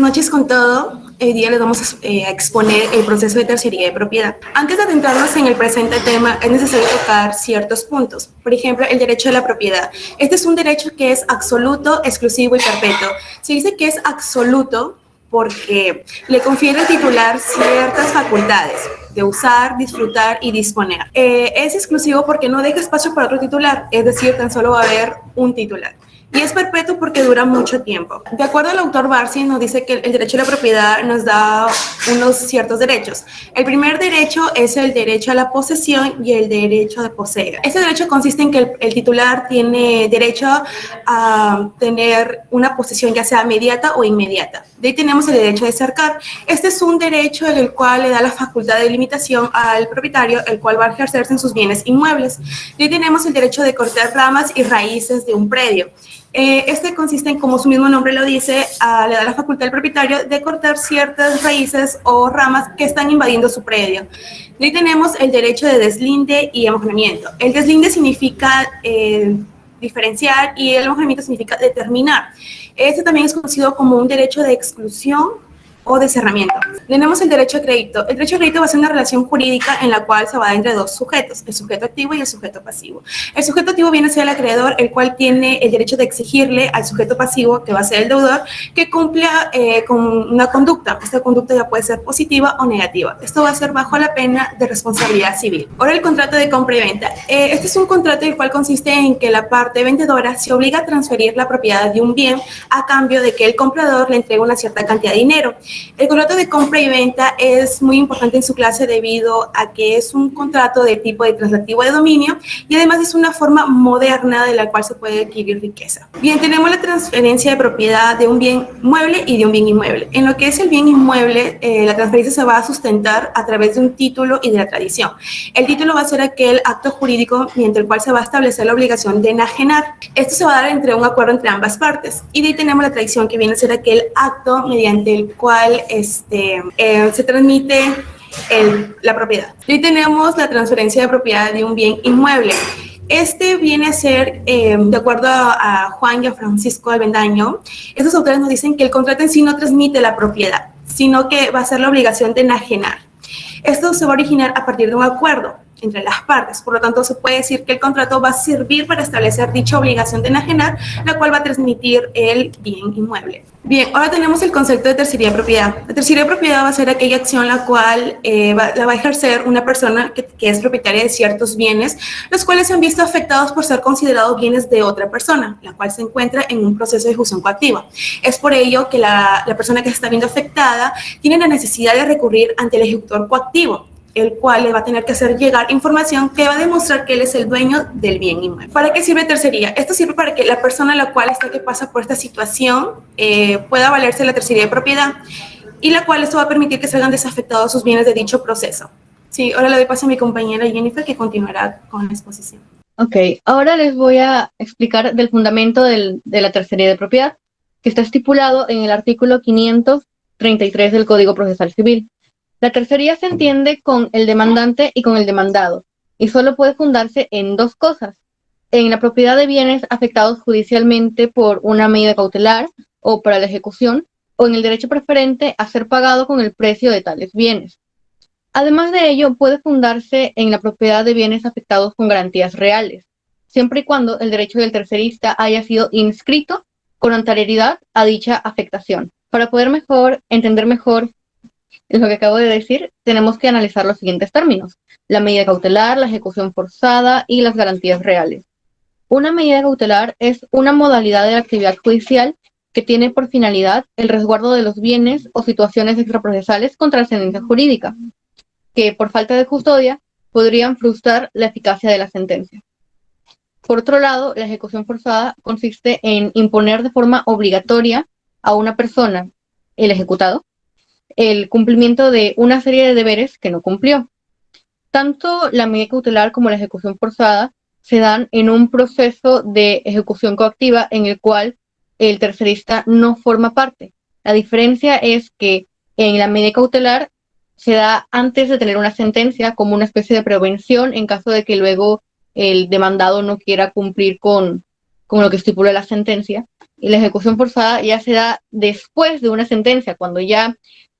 noches con todo. Hoy día les vamos a exponer el proceso de tercería de propiedad. Antes de adentrarnos en el presente tema, es necesario tocar ciertos puntos. Por ejemplo, el derecho de la propiedad. Este es un derecho que es absoluto, exclusivo y perpetuo. Se dice que es absoluto porque le confiere al titular ciertas facultades de usar, disfrutar y disponer. Es exclusivo porque no deja espacio para otro titular, es decir, tan solo va a haber un titular. Y es perpetuo porque dura mucho tiempo. De acuerdo al autor Barsi, nos dice que el derecho a la propiedad nos da unos ciertos derechos. El primer derecho es el derecho a la posesión y el derecho de poseer. Este derecho consiste en que el titular tiene derecho a tener una posesión ya sea inmediata o inmediata. De ahí tenemos el derecho de cercar. Este es un derecho en el cual le da la facultad de limitación al propietario, el cual va a ejercerse en sus bienes inmuebles. De ahí tenemos el derecho de cortar ramas y raíces de un predio. Este consiste en, como su mismo nombre lo dice, le da la facultad al propietario de cortar ciertas raíces o ramas que están invadiendo su predio. De ahí tenemos el derecho de deslinde y almacenamiento. El deslinde significa diferenciar y el almacenamiento significa determinar. Este también es conocido como un derecho de exclusión o de cerramiento. Tenemos el derecho a crédito. El derecho a crédito va a ser una relación jurídica en la cual se va a dar entre dos sujetos, el sujeto activo y el sujeto pasivo. El sujeto activo viene a ser el acreedor, el cual tiene el derecho de exigirle al sujeto pasivo, que va a ser el deudor, que cumpla con una conducta. Esta conducta ya puede ser positiva o negativa. Esto va a ser bajo la pena de responsabilidad civil. Ahora el contrato de compra y venta. Este es un contrato el cual consiste en que la parte vendedora se obliga a transferir la propiedad de un bien a cambio de que el comprador le entregue una cierta cantidad de dinero. El contrato de compra y venta es muy importante en su clase debido a que es un contrato de tipo de transactivo de dominio y además es una forma moderna de la cual se puede adquirir riqueza. Bien, tenemos la transferencia de propiedad de un bien mueble y de un bien inmueble. En lo que es el bien inmueble, la transferencia se va a sustentar a través de un título y de la tradición. El título va a ser aquel acto jurídico mediante el cual se va a establecer la obligación de enajenar. Esto se va a dar entre un acuerdo entre ambas partes. Y de ahí tenemos la tradición, que viene a ser aquel acto mediante el cual se transmite la propiedad. Y tenemos la transferencia de propiedad de un bien inmueble. Este viene a ser, de acuerdo a Juan y a Francisco Albendaño, estos autores nos dicen que el contrato en sí no transmite la propiedad, sino que va a ser la obligación de enajenar. Esto se va a originar a partir de un acuerdo entre las partes. Por lo tanto, se puede decir que el contrato va a servir para establecer dicha obligación de enajenar, la cual va a transmitir el bien inmueble. Bien, ahora tenemos el concepto de tercería de propiedad. La tercería de propiedad va a ser aquella acción la cual la va a ejercer una persona que es propietaria de ciertos bienes, los cuales se han visto afectados por ser considerados bienes de otra persona, la cual se encuentra en un proceso de ejecución coactiva. Es por ello que la persona que se está viendo afectada tiene la necesidad de recurrir ante el ejecutor coactivo, el cual le va a tener que hacer llegar información que va a demostrar que él es el dueño del bien inmueble. ¿Para qué sirve tercería? Esto sirve para que la persona a la cual que pasa por esta situación pueda valerse la tercería de propiedad y la cual esto va a permitir que salgan desafectados sus bienes de dicho proceso. Sí, ahora le doy paso a mi compañera Jennifer, que continuará con la exposición. Ok, ahora les voy a explicar del fundamento de la tercería de propiedad, que está estipulado en el artículo 533 del Código Procesal Civil. La tercería se entiende con el demandante y con el demandado, y solo puede fundarse en dos cosas: en la propiedad de bienes afectados judicialmente por una medida cautelar o para la ejecución, o en el derecho preferente a ser pagado con el precio de tales bienes. Además de ello, puede fundarse en la propiedad de bienes afectados con garantías reales, siempre y cuando el derecho del tercerista haya sido inscrito con anterioridad a dicha afectación. Para poder entender mejor lo que acabo de decir, tenemos que analizar los siguientes términos: la medida cautelar, la ejecución forzada y las garantías reales. Una medida cautelar es una modalidad de la actividad judicial que tiene por finalidad el resguardo de los bienes o situaciones extraprocesales con trascendencia jurídica, que por falta de custodia podrían frustrar la eficacia de la sentencia. Por otro lado, la ejecución forzada consiste en imponer de forma obligatoria a una persona, el ejecutado, el cumplimiento de una serie de deberes que no cumplió. Tanto la medida cautelar como la ejecución forzada se dan en un proceso de ejecución coactiva en el cual el tercerista no forma parte. La diferencia es que en la medida cautelar se da antes de tener una sentencia, como una especie de prevención en caso de que luego el demandado no quiera cumplir con como lo que estipula la sentencia, y la ejecución forzada ya se da después de una sentencia, cuando ya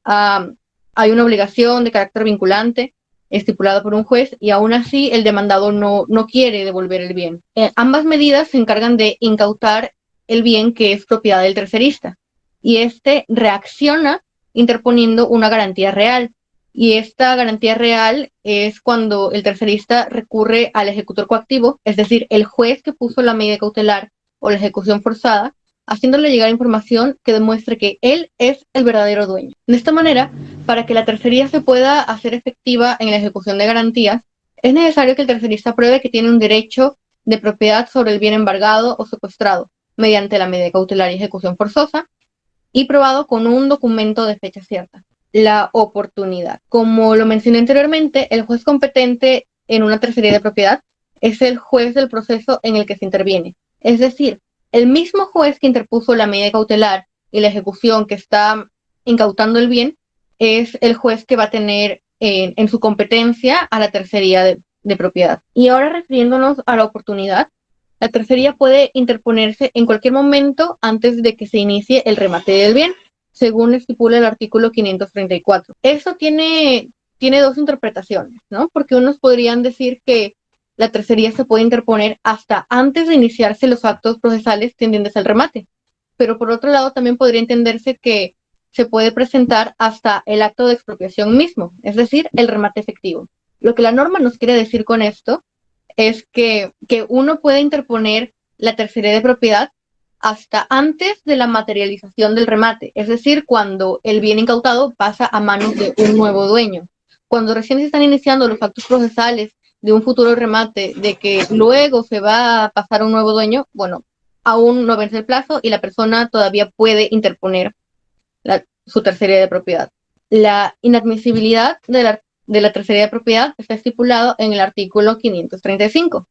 hay una obligación de carácter vinculante estipulada por un juez y aún así el demandado no quiere devolver el bien. Ambas medidas se encargan de incautar el bien que es propiedad del tercerista y este reacciona interponiendo una garantía real. Y esta garantía real es cuando el tercerista recurre al ejecutor coactivo, es decir, el juez que puso la medida cautelar o la ejecución forzada, haciéndole llegar información que demuestre que él es el verdadero dueño. De esta manera, para que la tercería se pueda hacer efectiva en la ejecución de garantías, es necesario que el tercerista pruebe que tiene un derecho de propiedad sobre el bien embargado o secuestrado mediante la medida cautelar y ejecución forzosa y probado con un documento de fecha cierta. La oportunidad. Como lo mencioné anteriormente, el juez competente en una tercería de propiedad es el juez del proceso en el que se interviene. Es decir, el mismo juez que interpuso la medida cautelar y la ejecución que está incautando el bien es el juez que va a tener en su competencia a la tercería de propiedad. Y ahora refiriéndonos a la oportunidad, la tercería puede interponerse en cualquier momento antes de que se inicie el remate del bien, según estipula el artículo 534. Eso tiene dos interpretaciones, ¿no? Porque unos podrían decir que la tercería se puede interponer hasta antes de iniciarse los actos procesales tendientes al remate. Pero por otro lado también podría entenderse que se puede presentar hasta el acto de expropiación mismo, es decir, el remate efectivo. Lo que la norma nos quiere decir con esto es que uno puede interponer la tercería de propiedad hasta antes de la materialización del remate, es decir, cuando el bien incautado pasa a manos de un nuevo dueño. Cuando recién se están iniciando los actos procesales de un futuro remate, de que luego se va a pasar a un nuevo dueño, bueno, aún no vence el plazo y la persona todavía puede interponer su tercería de propiedad. La inadmisibilidad de la tercería de propiedad está estipulado en el artículo 535.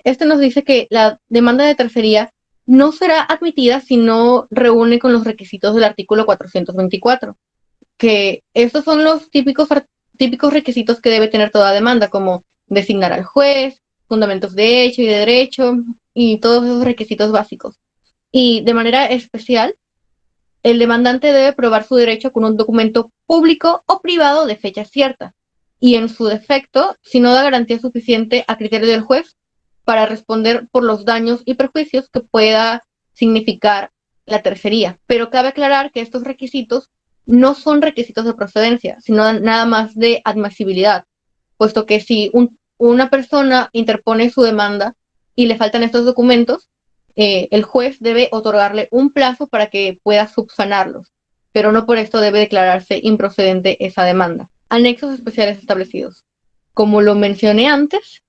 Este nos dice que la demanda de tercería no será admitida si no reúne con los requisitos del artículo 424, que estos son los típicos requisitos que debe tener toda demanda, como designar al juez, fundamentos de hecho y de derecho, y todos esos requisitos básicos. Y de manera especial, el demandante debe probar su derecho con un documento público o privado de fecha cierta, y en su defecto, si no da garantía suficiente a criterio del juez para responder por los daños y perjuicios que pueda significar la tercería. Pero cabe aclarar que estos requisitos no son requisitos de procedencia, sino nada más de admisibilidad, puesto que si una persona interpone su demanda y le faltan estos documentos, el juez debe otorgarle un plazo para que pueda subsanarlos, pero no por esto debe declararse improcedente esa demanda. Anexos especiales establecidos. Como lo mencioné antes,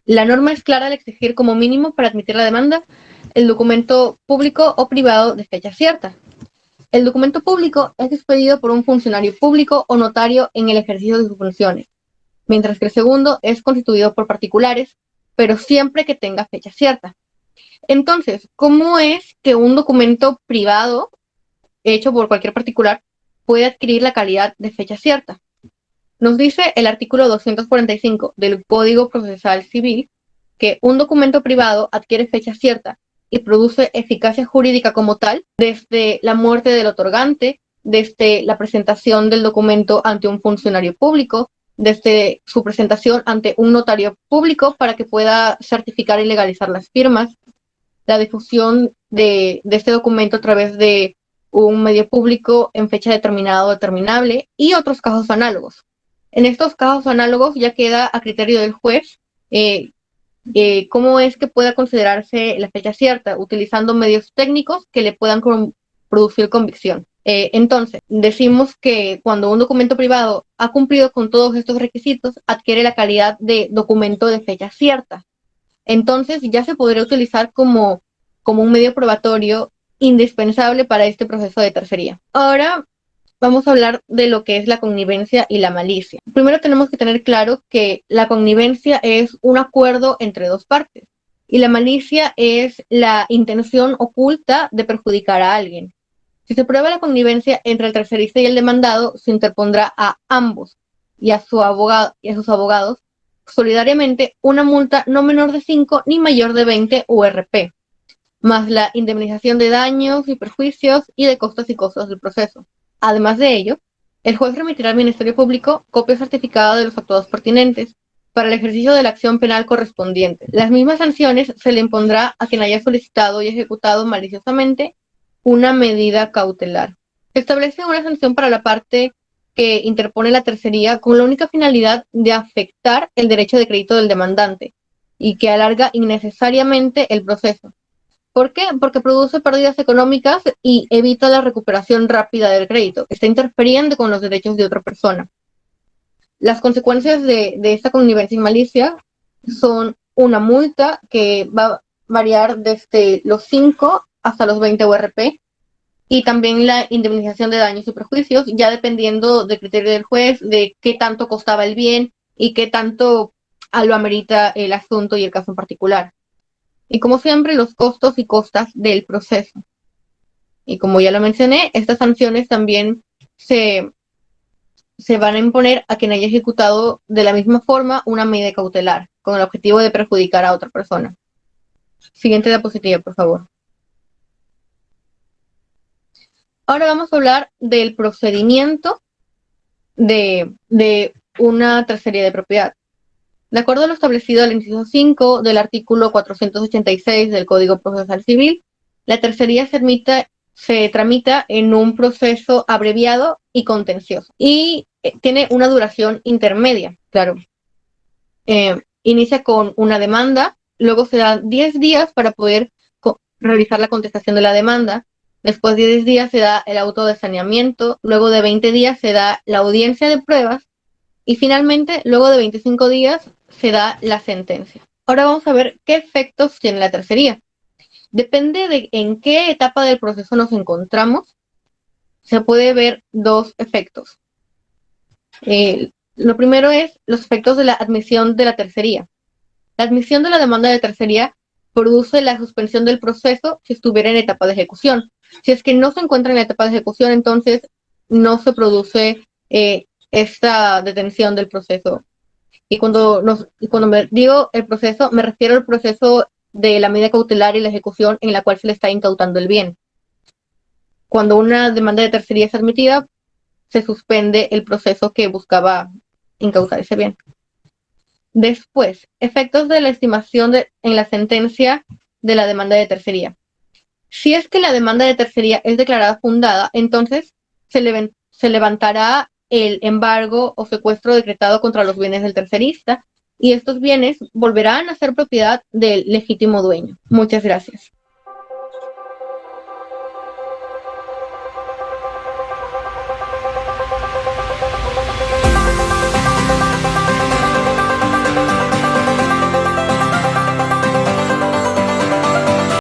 la norma es clara al exigir como mínimo para admitir la demanda el documento público o privado de fecha cierta. El documento público es expedido por un funcionario público o notario en el ejercicio de sus funciones, mientras que el segundo es constituido por particulares, pero siempre que tenga fecha cierta. Entonces, ¿cómo es que un documento privado hecho por cualquier particular puede adquirir la calidad de fecha cierta? Nos dice el artículo 245 del Código Procesal Civil que un documento privado adquiere fecha cierta y produce eficacia jurídica como tal desde la muerte del otorgante, desde la presentación del documento ante un funcionario público, desde su presentación ante un notario público para que pueda certificar y legalizar las firmas, la difusión de este documento a través de un medio público en fecha determinada o determinable y otros casos análogos. En estos casos análogos ya queda a criterio del juez cómo es que pueda considerarse la fecha cierta, utilizando medios técnicos que le puedan producir convicción. Entonces, decimos que cuando un documento privado ha cumplido con todos estos requisitos, adquiere la calidad de documento de fecha cierta. Entonces, ya se podría utilizar como un medio probatorio indispensable para este proceso de tercería. Ahora vamos a hablar de lo que es la connivencia y la malicia. Primero tenemos que tener claro que la connivencia es un acuerdo entre dos partes y la malicia es la intención oculta de perjudicar a alguien. Si se prueba la connivencia entre el tercerista y el demandado, se interpondrá a ambos y a sus abogados solidariamente una multa no menor de 5 ni mayor de 20 URP. más la indemnización de daños y perjuicios y de costos y costos del proceso. Además de ello, el juez remitirá al Ministerio Público copia certificada de los actuados pertinentes para el ejercicio de la acción penal correspondiente. Las mismas sanciones se le impondrá a quien haya solicitado y ejecutado maliciosamente una medida cautelar. Se establece una sanción para la parte que interpone la tercería con la única finalidad de afectar el derecho de crédito del demandante y que alarga innecesariamente el proceso. ¿Por qué? Porque produce pérdidas económicas y evita la recuperación rápida del crédito. Está interfiriendo con los derechos de otra persona. Las consecuencias de esta connivencia y malicia son una multa que va a variar desde los 5 hasta los 20 URP y también la indemnización de daños y perjuicios, ya dependiendo del criterio del juez, de qué tanto costaba el bien y qué tanto lo amerita el asunto y el caso en particular. Y como siempre, los costos y costas del proceso. Y como ya lo mencioné, estas sanciones también se van a imponer a quien haya ejecutado de la misma forma una medida cautelar, con el objetivo de perjudicar a otra persona. Siguiente diapositiva, por favor. Ahora vamos a hablar del procedimiento de una tercería de propiedad. De acuerdo a lo establecido al inciso 5 del artículo 486 del Código Procesal Civil, la tercería se tramita en un proceso abreviado y contencioso y tiene una duración intermedia, claro. Inicia con una demanda, luego se dan 10 días para poder realizar la contestación de la demanda. Después de 10 días se da el auto de saneamiento, luego de 20 días se da la audiencia de pruebas y finalmente, luego de 25 días, se da la sentencia. Ahora vamos a ver qué efectos tiene la tercería. Depende de en qué etapa del proceso nos encontramos, se puede ver dos efectos. Lo primero es los efectos de la admisión de la tercería. La admisión de la demanda de tercería produce la suspensión del proceso si estuviera en etapa de ejecución. Si es que no se encuentra en la etapa de ejecución, entonces no se produce esta detención del proceso. Y cuando me digo el proceso, me refiero al proceso de la medida cautelar y la ejecución en la cual se le está incautando el bien. Cuando una demanda de tercería es admitida, se suspende el proceso que buscaba incautar ese bien. Después, efectos de la estimación en la sentencia de la demanda de tercería. Si es que la demanda de tercería es declarada fundada, entonces se levantará el embargo o secuestro decretado contra los bienes del tercerista y estos bienes volverán a ser propiedad del legítimo dueño. Muchas gracias.